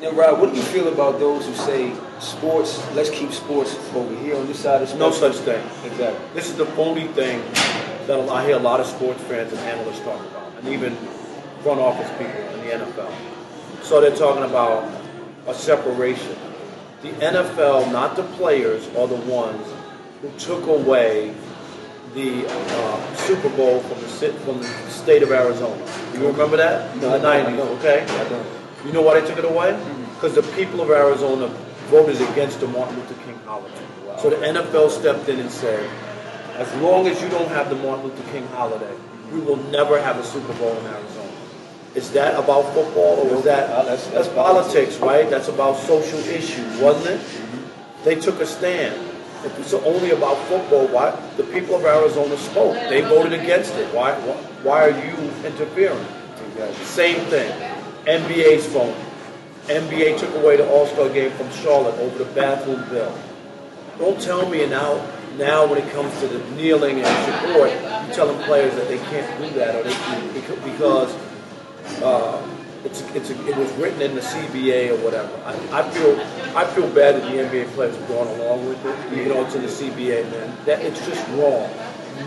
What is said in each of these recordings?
Now, Rob, what do you feel about those who say sports, let's keep sports over here on this side of the No spectrum? such thing. Exactly. This is the only thing that I hear a lot of sports fans and analysts talk about, and even front office people in the NFL. So they're talking about a separation. The NFL, not the players, are the ones who took away the Super Bowl from the state of Arizona. You remember that? No, in the 90s, okay? I don't. You know why they took it away? Because the people of Arizona voted against the Martin Luther King holiday. Wow. So the NFL stepped in and said, as long as you don't have the Martin Luther King holiday, we will never have a Super Bowl in Arizona. Is that about football, or is that that's politics, right? That's about social issues, wasn't it? They took a stand. If it's only about football, why? The people of Arizona spoke. They voted against it. Why are you interfering? Exactly. Same thing. NBA's phone. NBA took away the All-Star game from Charlotte over the bathroom bill. Don't tell me now when it comes to the kneeling and support, you're telling players that they can't do that, or they can, because it was written in the CBA or whatever. I feel bad that the NBA players have gone along with it, even though it's in the CBA, man. That it's just wrong.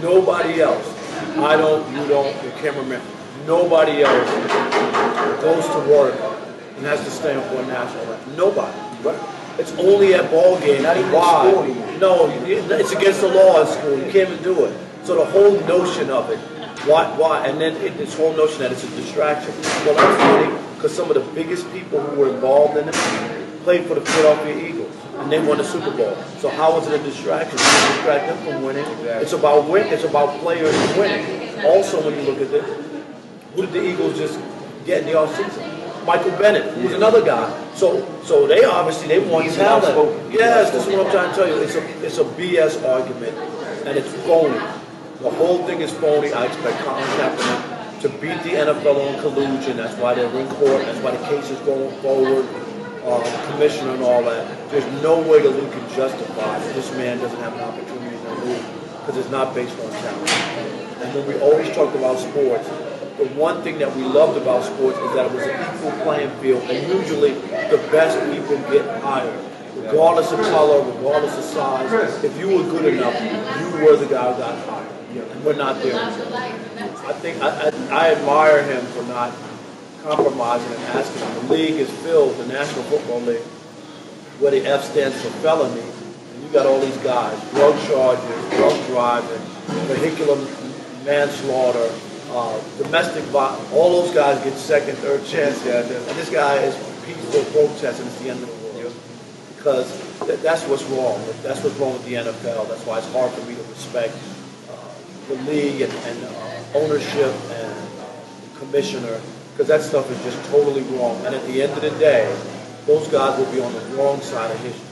Nobody else. I don't. You don't. You can't remember. Nobody else goes to work and has to stand for a national anthem. Nobody. Right. It's only at ball games. Not even Why? in school anymore. No, it's against the law in school. You can't even do it. So the whole notion of it, why? And then this whole notion that it's a distraction. Well, that's funny, because some of the biggest people who were involved in it played for the Philadelphia Eagles, and they won the Super Bowl. So how is it a distraction? It doesn't distract them from winning. Exactly. It's about win. It's about players winning. Also, when you look at this, who did the Eagles just get in the offseason? Michael Bennett, who's another guy. So they obviously want He's talent. outspoken. Yes, this is what I'm trying to tell you. It's a BS argument, and it's phony. The whole thing is phony. I expect Colin Kaepernick to beat the NFL on collusion. That's why they're in court. That's why the case is going forward. The commissioner and all that. There's no way the league can justify that this man doesn't have an opportunity in the league, because it's not based on talent. And when we always talk about sports, the one thing that we loved about sports is that it was an equal playing field, and usually the best people get hired, regardless of color, regardless of size. If you were good enough, you were the guy who got hired. And we're not there. I think I admire him for not compromising and asking him. The league is filled, the National Football League, where the F stands for felony, and you got all these guys, drug charges, drug driving, vehicular manslaughter, domestic violence. All those guys get second, third chance. And this guy is peaceful protest, and it's the end of the world. Because that's what's wrong. That's what's wrong with the NFL. That's why it's hard for me to respect the league and ownership and commissioner, because that stuff is just totally wrong. And at the end of the day, those guys will be on the wrong side of history.